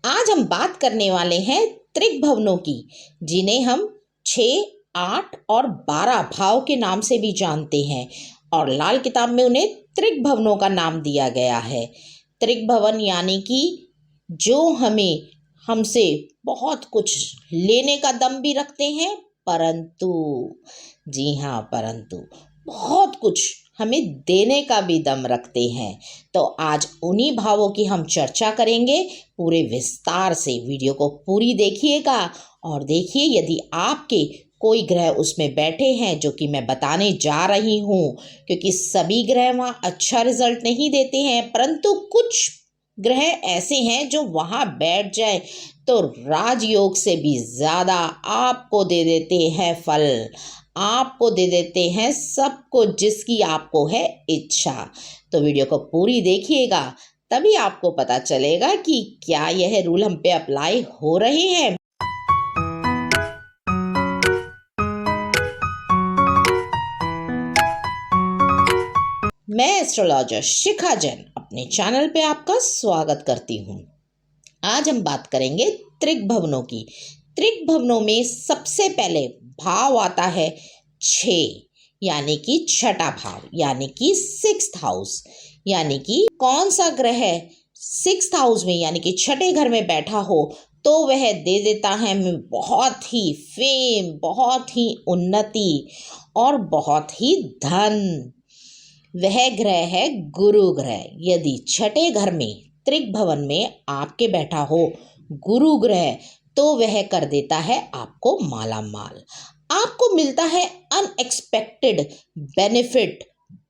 आज हम बात करने वाले हैं त्रिक की, जिन्हें हम 6, 8 और 12 भाव के नाम से भी जानते हैं और लाल किताब में उन्हें त्रिक का नाम दिया गया है। त्रिक यानी कि जो हमसे बहुत कुछ लेने का दम भी रखते हैं, परंतु जी हाँ, परंतु बहुत कुछ हमें देने का भी दम रखते हैं। तो आज उन्हीं भावों की हम चर्चा करेंगे पूरे विस्तार से। वीडियो को पूरी देखिएगा और देखिए, यदि आपके कोई ग्रह उसमें बैठे हैं जो कि मैं बताने जा रही हूँ, क्योंकि सभी ग्रह वहाँ अच्छा रिजल्ट नहीं देते हैं, परंतु कुछ ग्रह ऐसे हैं जो वहाँ बैठ जाए तो राजयोग से भी ज़्यादा आपको दे देते हैं फल, आपको दे देते हैं सब कुछ जिसकी आपको है इच्छा। तो वीडियो को पूरी देखिएगा, तभी आपको पता चलेगा कि क्या यह रूल हम पे अप्लाई हो रहे हैं। मैं एस्ट्रोलॉजर शिखा जैन अपने चैनल पे आपका स्वागत करती हूँ। आज हम बात करेंगे त्रिक की। त्रिक में सबसे पहले भाव आता है 6, यानी कि छठा भाव, यानी कि 6th हाउस। यानी कि कौन सा ग्रह 6th हाउस में यानी कि छठे घर में बैठा हो तो वह दे देता है हमें बहुत ही फेम, बहुत ही उन्नति और बहुत ही धन। वह ग्रह है गुरु ग्रह। यदि छठे घर में त्रिक में आपके बैठा हो गुरु ग्रह तो वह कर देता है आपको माला माल। आपको मिलता है अनएक्सपेक्टेड बेनिफिट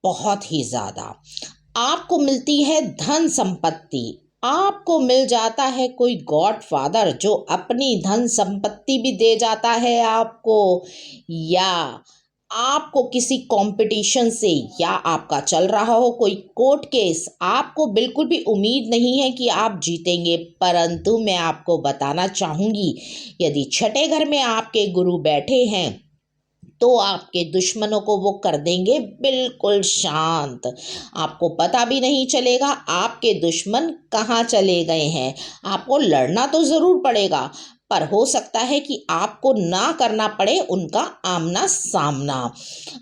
बहुत ही ज़्यादा। आपको मिलती है धन संपत्ति। आपको मिल जाता है कोई गॉड फादर जो अपनी धन संपत्ति भी दे जाता है आपको, या आपको किसी कंपटीशन से, या आपका चल रहा हो कोई कोर्ट केस, आपको बिल्कुल भी उम्मीद नहीं है कि आप जीतेंगे, परंतु मैं आपको बताना चाहूँगी, यदि छठे घर में आपके गुरु बैठे हैं तो आपके दुश्मनों को वो कर देंगे बिल्कुल शांत। आपको पता भी नहीं चलेगा आपके दुश्मन कहाँ चले गए हैं। आपको लड़ना तो ज़रूर पड़ेगा, पर हो सकता है कि आपको ना करना पड़े उनका आमना सामना,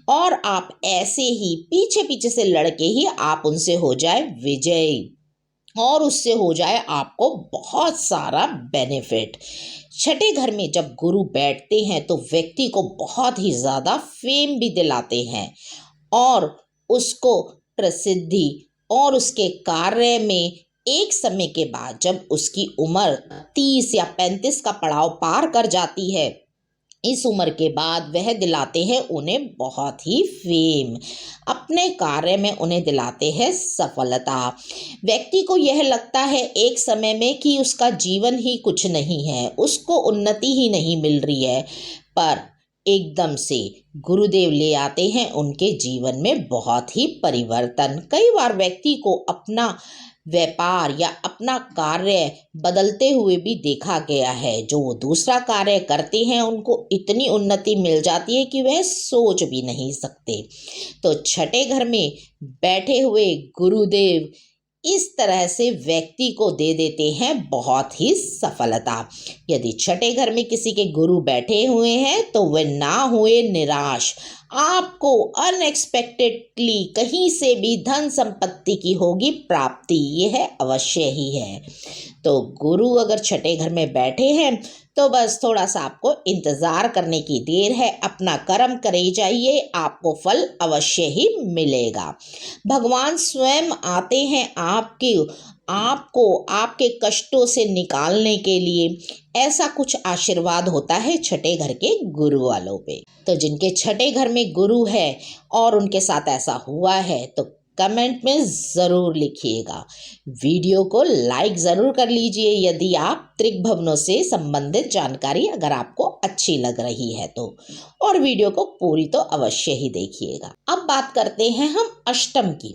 और आप ऐसे ही पीछे पीछे से लड़के ही आप उनसे हो जाए विजयी और उससे हो जाए आपको बहुत सारा बेनिफिट। छठे घर में जब गुरु बैठते हैं तो व्यक्ति को बहुत ही ज़्यादा फेम भी दिलाते हैं और उसको प्रसिद्धि, और उसके कार्य में एक समय के बाद जब उसकी उम्र 30 या 35 का पड़ाव पार कर जाती है, इस उम्र के बाद वह दिलाते हैं उन्हें बहुत ही फेम। अपने कार्य में उन्हें दिलाते हैं सफलता। व्यक्ति को यह लगता है एक समय में कि उसका जीवन ही कुछ नहीं है, उसको उन्नति ही नहीं मिल रही है, पर एकदम से गुरुदेव ले आते हैं उनके जीवन में बहुत ही परिवर्तन। कई बार व्यक्ति को अपना व्यापार या अपना कार्य बदलते हुए भी देखा गया है। जो वो दूसरा कार्य करते हैं उनको इतनी उन्नति मिल जाती है कि वह सोच भी नहीं सकते। तो छठे घर में बैठे हुए गुरुदेव इस तरह से व्यक्ति को दे देते हैं बहुत ही सफलता। यदि छठे घर में किसी के गुरु बैठे हुए हैं तो वे ना हुए निराश, आपको अनएक्सपेक्टेडली कहीं से भी धन संपत्ति की होगी प्राप्ति, यह अवश्य ही है। तो गुरु अगर छठे घर में बैठे हैं तो बस थोड़ा सा आपको इंतज़ार करने की देर है। अपना कर्म करे जाइए, आपको फल अवश्य ही मिलेगा। भगवान स्वयं आते हैं आपको आपके कष्टों से निकालने के लिए। ऐसा कुछ आशीर्वाद होता है छठे घर के गुरु वालों पे। तो जिनके छठे घर में गुरु है और उनके साथ ऐसा हुआ है तो कमेंट में ज़रूर लिखिएगा। वीडियो को लाइक ज़रूर कर लीजिए यदि आप त्रिक से संबंधित जानकारी अगर आपको अच्छी लग रही है तो, और वीडियो को पूरी तो अवश्य ही देखिएगा। अब बात करते हैं हम अष्टम की।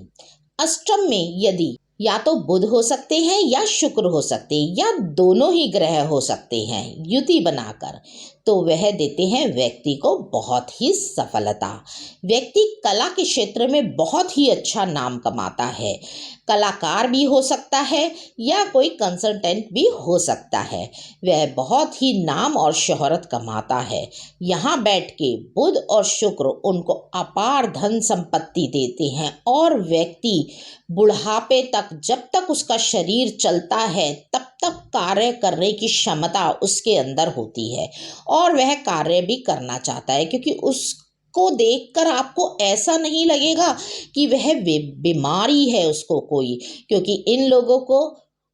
अष्टम में यदि या तो बुध हो सकते हैं या शुक्र हो सकते हैं या दोनों ही ग्रह हो सकते हैं युति बनाकर, तो वह देते हैं व्यक्ति को बहुत ही सफलता। व्यक्ति कला के क्षेत्र में बहुत ही अच्छा नाम कमाता है। कलाकार भी हो सकता है या कोई कंसल्टेंट भी हो सकता है। वह बहुत ही नाम और शोहरत कमाता है। यहाँ बैठ के बुध और शुक्र उनको अपार धन संपत्ति देते हैं और व्यक्ति बुढ़ापे तक, जब तक उसका शरीर चलता है तब तक कार्य करने की क्षमता उसके अंदर होती है और वह कार्य भी करना चाहता है, क्योंकि उसको देखकर आपको ऐसा नहीं लगेगा कि वह बीमारी है उसको कोई, क्योंकि इन लोगों को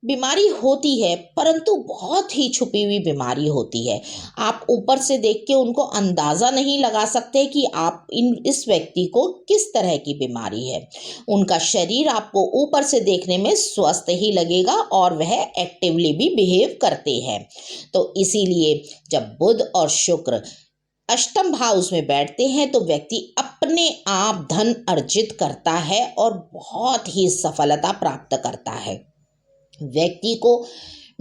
बीमारी होती है परंतु बहुत ही छुपी हुई बीमारी होती है। आप ऊपर से देख के उनको अंदाज़ा नहीं लगा सकते कि आप इस व्यक्ति को किस तरह की बीमारी है। उनका शरीर आपको ऊपर से देखने में स्वस्थ ही लगेगा और वह एक्टिवली भी बिहेव करते हैं। तो इसीलिए जब बुध और शुक्र अष्टम हाउस में बैठते हैं तो व्यक्ति अपने आप धन अर्जित करता है और बहुत ही सफलता प्राप्त करता है। व्यक्ति को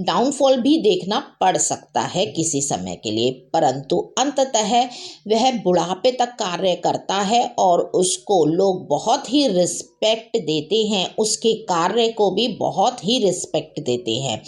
डाउनफॉल भी देखना पड़ सकता है किसी समय के लिए, परंतु अंततः वह बुढ़ापे तक कार्य करता है और उसको लोग बहुत ही रिस्पेक्ट देते हैं, उसके कार्य को भी बहुत ही रिस्पेक्ट देते हैं।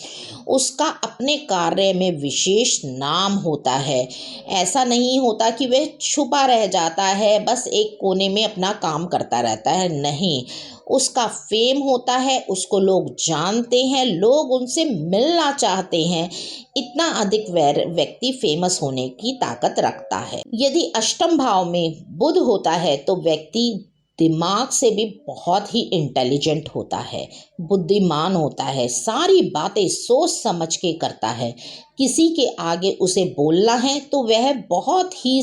उसका अपने कार्य में विशेष नाम होता है। ऐसा नहीं होता कि वह छुपा रह जाता है, बस एक कोने में अपना काम करता रहता है, नहीं, उसका फेम होता है, उसको लोग जानते हैं, लोग उनसे मिलना चाहते हैं। इतना अधिक व्यक्ति फेमस होने की ताकत रखता है। यदि अष्टम भाव में बुध होता है तो व्यक्ति दिमाग से भी बहुत ही इंटेलिजेंट होता है, बुद्धिमान होता है, सारी बातें सोच समझ के करता है। किसी के आगे उसे बोलना है तो वह बहुत ही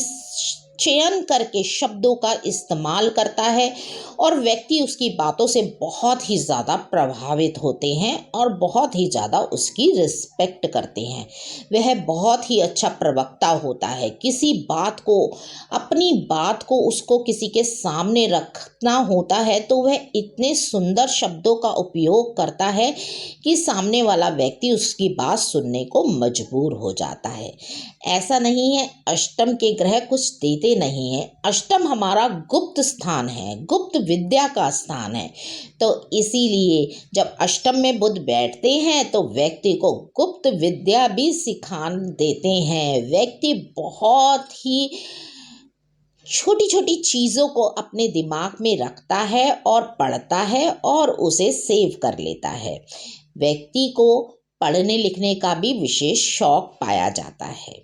चयन करके शब्दों का इस्तेमाल करता है और व्यक्ति उसकी बातों से बहुत ही ज़्यादा प्रभावित होते हैं और बहुत ही ज़्यादा उसकी रिस्पेक्ट करते हैं। वह बहुत ही अच्छा प्रवक्ता होता है। किसी बात को, अपनी बात को उसको किसी के सामने रखना होता है तो वह इतने सुंदर शब्दों का उपयोग करता है कि सामने वाला व्यक्ति उसकी बात सुनने को मजबूर हो जाता है। ऐसा नहीं है अष्टम के ग्रह कुछ देते नहीं है, अष्टम हमारा गुप्त स्थान है, गुप्त विद्या का स्थान है। तो इसीलिए जब अष्टम में बुध बैठते हैं तो व्यक्ति को गुप्त विद्या भी सिखा देते हैं। व्यक्ति बहुत ही छोटी छोटी चीज़ों को अपने दिमाग में रखता है और पढ़ता है और उसे सेव कर लेता है। व्यक्ति को पढ़ने लिखने का भी विशेष शौक पाया जाता है।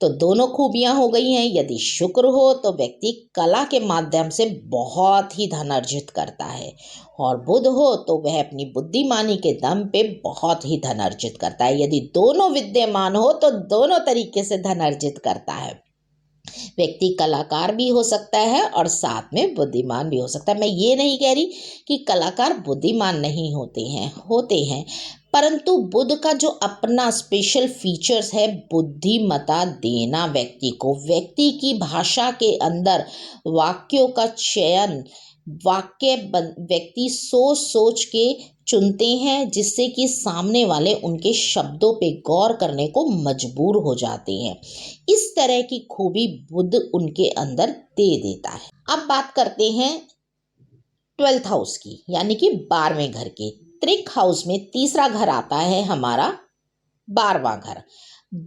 तो दोनों खूबियां हो गई हैं। यदि शुक्र हो तो व्यक्ति कला के माध्यम से बहुत ही धन अर्जित करता है और बुध हो तो वह अपनी बुद्धिमानी के दम पे बहुत ही धन अर्जित करता है। यदि दोनों विद्यमान हो तो दोनों तरीके से धन अर्जित करता है। व्यक्ति कलाकार भी हो सकता है और साथ में बुद्धिमान भी हो सकता है। मैं ये नहीं कह रही कि कलाकार बुद्धिमान नहीं होते हैं, परंतु बुध का जो अपना स्पेशल फीचर्स है, बुद्धिमता देना व्यक्ति को, व्यक्ति की भाषा के अंदर वाक्यों का चयन, व्यक्ति सोच सोच के चुनते हैं जिससे कि सामने वाले उनके शब्दों पे गौर करने को मजबूर हो जाते हैं। इस तरह की खूबी बुध उनके अंदर दे देता है। अब बात करते हैं 12th हाउस की, यानी कि 12वें घर की। त्रिक हाउस में तीसरा घर आता है हमारा 12वां घर।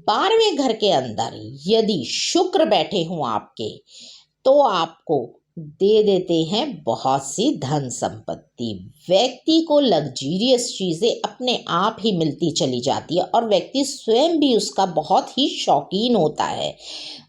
12वें घर के अंदर यदि शुक्र बैठे हों आपके तो आपको दे देते हैं बहुत सी धन संपत्ति। व्यक्ति को लग्जरियस चीज़ें अपने आप ही मिलती चली जाती है और व्यक्ति स्वयं भी उसका बहुत ही शौकीन होता है।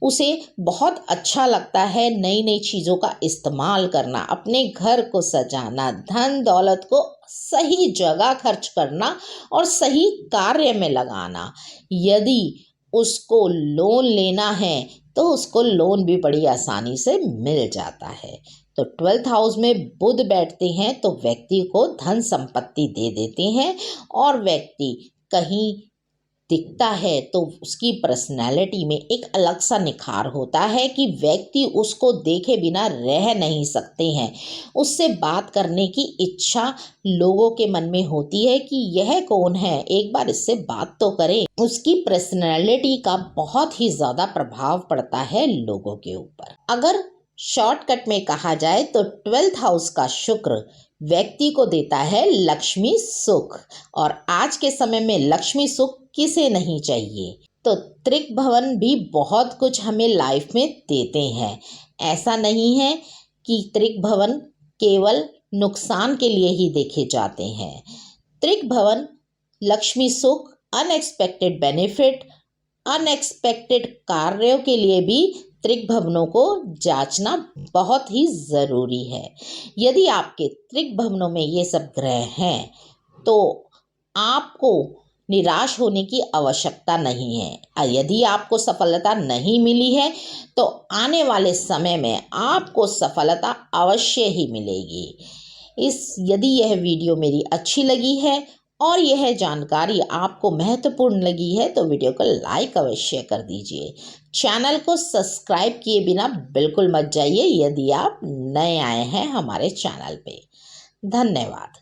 उसे बहुत अच्छा लगता है नई नई चीज़ों का इस्तेमाल करना, अपने घर को सजाना, धन दौलत को सही जगह खर्च करना और सही कार्य में लगाना। यदि उसको लोन लेना है तो उसको लोन भी बड़ी आसानी से मिल जाता है। तो 12th हाउस में बुध बैठते हैं तो व्यक्ति को धन संपत्ति दे देते हैं और व्यक्ति कहीं दिखता है तो उसकी पर्सनैलिटी में एक अलग सा निखार होता है कि व्यक्ति उसको देखे बिना रह नहीं सकते हैं। उससे बात करने की इच्छा लोगों के मन में होती है कि यह कौन है, एक बार इससे बात तो करें। उसकी पर्सनैलिटी का बहुत ही ज़्यादा प्रभाव पड़ता है लोगों के ऊपर। अगर शॉर्टकट में कहा जाए तो 12th हाउस का शुक्र व्यक्ति को देता है लक्ष्मी सुख। और आज के समय में लक्ष्मी सुख किसे नहीं चाहिए। तो त्रिक भवन भी बहुत कुछ हमें लाइफ में देते हैं। ऐसा नहीं है कि त्रिक भवन केवल नुकसान के लिए ही देखे जाते हैं। त्रिक भवन लक्ष्मी सुख, अनएक्सपेक्टेड बेनिफिट, अनएक्सपेक्टेड कार्यों के लिए भी त्रिक भवनों को जांचना बहुत ही ज़रूरी है। यदि आपके त्रिक भवनों में ये सब ग्रह हैं तो आपको निराश होने की आवश्यकता नहीं है। यदि आपको सफलता नहीं मिली है तो आने वाले समय में आपको सफलता अवश्य ही मिलेगी। यदि यह वीडियो मेरी अच्छी लगी है और यह जानकारी आपको महत्वपूर्ण लगी है तो वीडियो को लाइक अवश्य कर दीजिए। चैनल को सब्सक्राइब किए बिना बिल्कुल मत जाइए यदि आप नए आए हैं हमारे चैनल पे। धन्यवाद।